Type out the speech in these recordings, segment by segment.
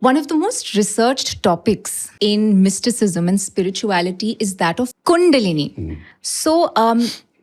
One of the most researched topics in mysticism and spirituality is that of Kundalini. So,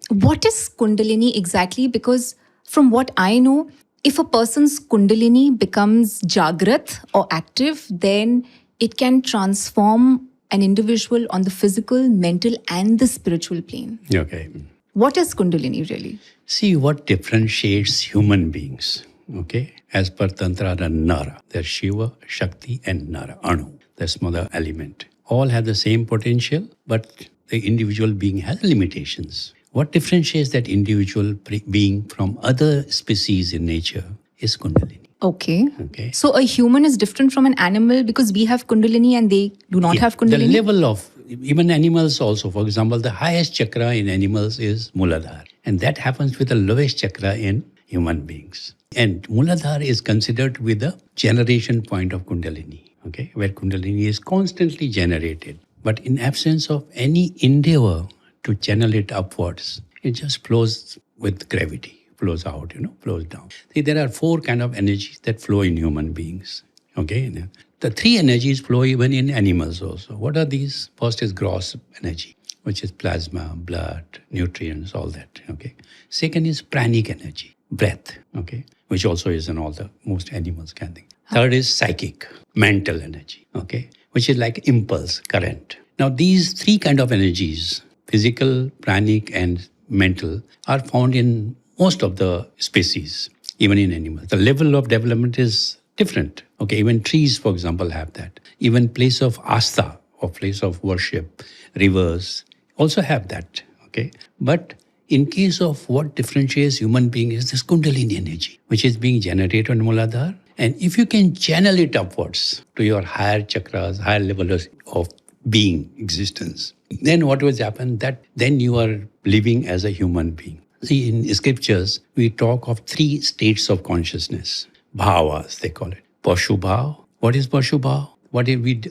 what is Kundalini exactly? Because from what I know, if a person's Kundalini becomes Jagrat or active, then it can transform an individual on the physical, mental, and the spiritual plane. Okay. What is Kundalini really? See what differentiates human beings. Okay. As per Tantra, the Nara. There's Shiva, Shakti, and Nara, Anu. The smaller element. All have the same potential, but the individual being has limitations. What differentiates that individual being from other species in nature is Kundalini. Okay. Okay. So a human is different from an animal because we have Kundalini and they do not have Kundalini? The level of, even animals also, for example, the highest chakra in animals is Muladhara. And that happens with the lowest chakra in human beings. And Muladhara is considered to be the generation point of Kundalini, okay, where Kundalini is constantly generated. But in absence of any endeavor to channel it upwards, it just flows with gravity, flows out, flows down. See, there are 4 kind of energies that flow in human beings, okay. The 3 energies flow even in animals also. What are these? First is gross energy, which is plasma, blood, nutrients, all that, okay. Second is pranic energy, breath, okay, which also is in all the most animals can think. Third is psychic, mental energy, okay, which is like impulse, current. Now these 3 kind of energies, physical, pranic, and mental, are found in most of the species, even in animals. The level of development is different. Okay, even trees, for example, have that. Even place of astha, or place of worship, rivers, also have that. Okay, but in case of what differentiates human being is this Kundalini energy, which is being generated on Muladhara. And if you can channel it upwards to your higher chakras, higher levels of being, existence, then what will happen? That then you are living as a human being. See, in scriptures, we talk of 3 states of consciousness. Bhavas, they call it. Pashu bhav. What is Pashu bhav?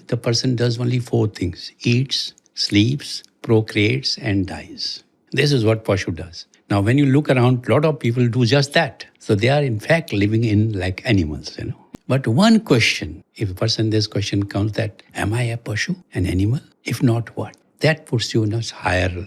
The person does only 4 things. Eats, sleeps, procreates, and dies. This is what Pashu does. Now, when you look around, a lot of people do just that. So they are in fact living in like animals, But one question, if a person, this question comes that, am I a Pashu, an animal? If not, what? That puts you in a higher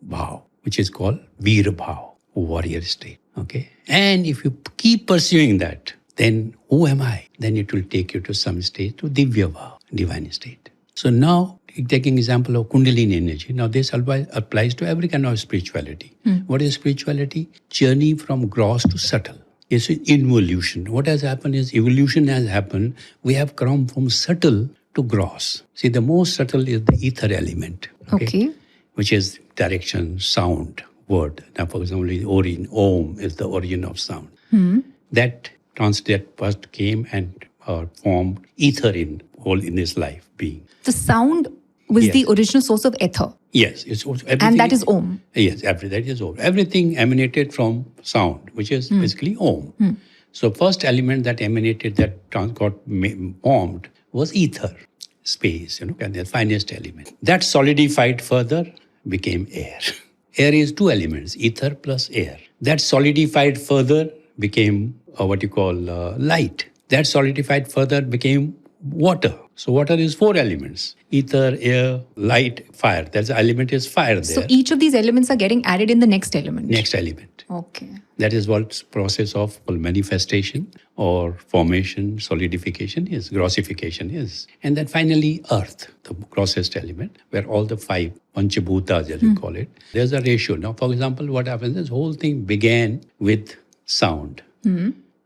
bhav, which is called Veer bhav, warrior state. Okay? And if you keep pursuing that, then who am I? Then it will take you to some state, to Divya bhav, divine state. So now, taking example of Kundalini energy, now this applies to every kind of spirituality. What is spirituality? Journey from gross to subtle. It's involution. What has happened is evolution has happened. We have come from subtle to gross. See, the most subtle is the ether element. Okay. Which is direction, sound, word. Now, for example, the origin, Om is the origin of sound. That first came and formed ether in this life being. The sound was the original source of ether. Yes. It's everything, and that is Om. Yes, that is Om. Everything emanated from sound, which is basically Om. So first element that emanated, that got formed, was ether, space, and the finest element. That solidified further, became air. Air is 2 elements, ether plus air. That solidified further, became what you call light. That solidified further, became water. So water is 4 elements. Ether, air, light, fire. That element is fire there. So each of these elements are getting added in the next element. Next element. Okay. That is what process of manifestation or formation, solidification is, grossification is. And then finally earth, the grossest element, where all the 5 Panchabhutas, as we call it. There's a ratio. Now, for example, what happens, this whole thing began with sound.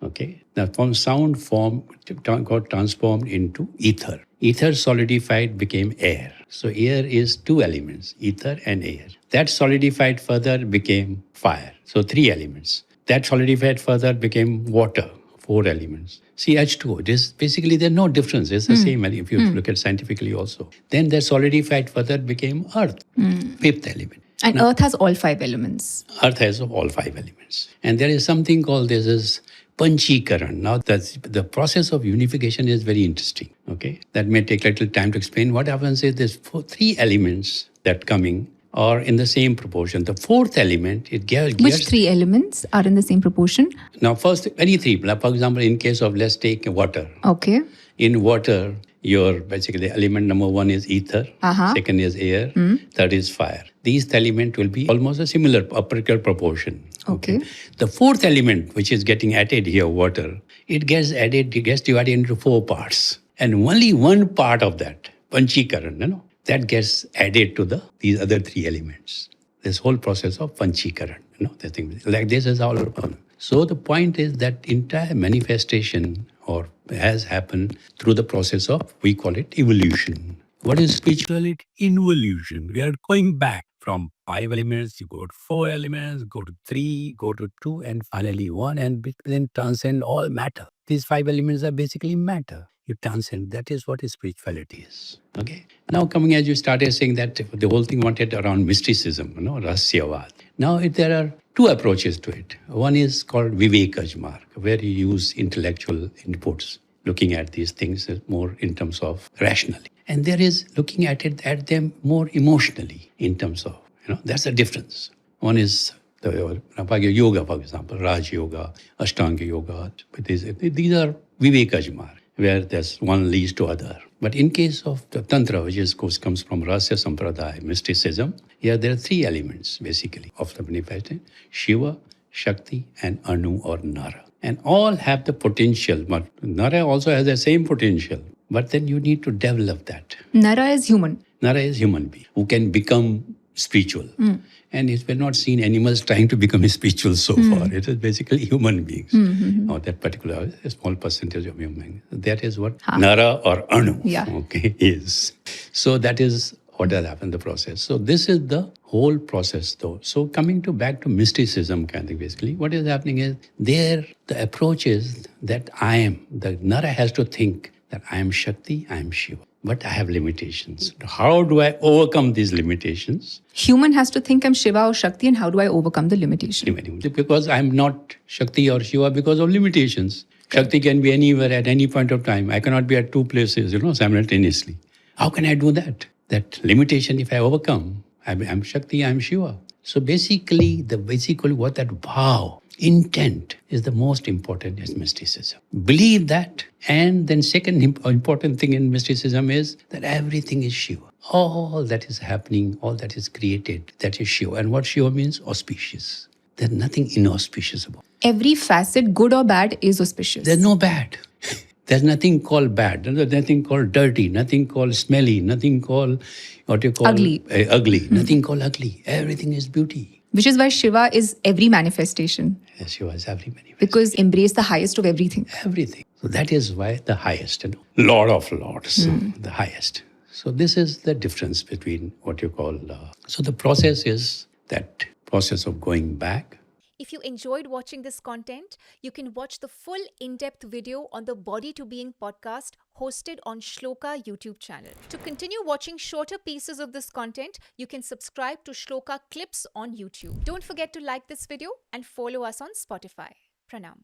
Okay. Now, from sound form, got transformed into ether. Ether solidified, became air. So air is 2 elements, ether and air. That solidified further, became fire. So 3 elements. That solidified further, became water, 4 elements. See, H2O, basically there's no difference. It's the same if you look at scientifically also. Then that solidified further, became earth, 5th element. And now, earth has all 5 elements. Earth has all 5 elements. And there is something called this is Panchikaran. Now, the process of unification is very interesting. Okay, that may take a little time to explain. What happens is there's 3 elements that coming or in the same proportion. The fourth element, it gives. Which three elements are in the same proportion? Now, first, any three. Like, for example, in case of, let's take water. Okay. In water, your basically element number one is ether, second is air, third is fire. These elements will be almost a similar, a particular proportion. Okay. The fourth element, which is getting added here, water, it gets added, it gets divided into four parts. And only one part of that, Panchikaran, that gets added to these other three elements. This whole process of Panchikaran, the thing like this is all about. So the point is that entire manifestation or has happened through the process of, we call it evolution. What is spirituality? Involution. We are going back from 5 elements, you go to 4 elements, go to 3, go to 2, and finally 1, and then transcend all matter. These 5 elements are basically matter. You transcend. That is what spirituality is. Okay. Now coming as you started saying that the whole thing wanted around mysticism, Rahasyavad. Now there are two approaches to it. One is called Vivekaj mark, where you use intellectual inputs, looking at these things more in terms of rationally. And there is looking at them more emotionally in terms of, that's the difference. One is the yoga, for example, Raj Yoga, Ashtanga Yoga. These are Vivekaj mark, where there's one leads to other. But in case of the Tantra, which is, of course, comes from Rahasya Sampradaya, mysticism, here there are 3 elements, basically, of the manifestation: Shiva, Shakti, and Anu or Nara. And all have the potential. But Nara also has the same potential. But then you need to develop that. Nara is human. Nara is human being who can become spiritual. And it will not seen animals trying to become spiritual so far. It is basically human beings. Or that particular small percentage of human beings. That is what Nara or Anu is. So that is what has happened in the process. So this is the whole process though. So coming back to mysticism kind of basically, what is happening is there the approach is that the Nara has to think that I am Shakti, I am Shiva. But I have limitations. How do I overcome these limitations? Human has to think I'm Shiva or Shakti, and how do I overcome the limitation? Because I'm not Shakti or Shiva because of limitations. Shakti can be anywhere at any point of time. I cannot be at 2 places, simultaneously. How can I do that? That limitation, if I overcome, I'm Shakti, I'm Shiva. So basically, what that vow, intent is the most important is mysticism. Believe that. And then second important thing in mysticism is that everything is Shiva. All that is happening, all that is created, that is Shiva. And what Shiva means? Auspicious. There's nothing inauspicious about it. Every facet, good or bad, is auspicious. There's no bad. There's nothing called bad. There's nothing called dirty. Nothing called smelly. Nothing called what you call ugly. Nothing called ugly. Everything is beauty. Which is why Shiva is every manifestation. Yes, Shiva is every manifestation. Because embrace the highest of everything. Everything. So that is why the highest, Lord of Lords, the highest. So this is the difference between what you call. So the process is that process of going back. If you enjoyed watching this content, you can watch the full in-depth video on the Body to Being podcast hosted on Shlloka YouTube channel. To continue watching shorter pieces of this content, you can subscribe to Shlloka Clips on YouTube. Don't forget to like this video and follow us on Spotify. Pranam.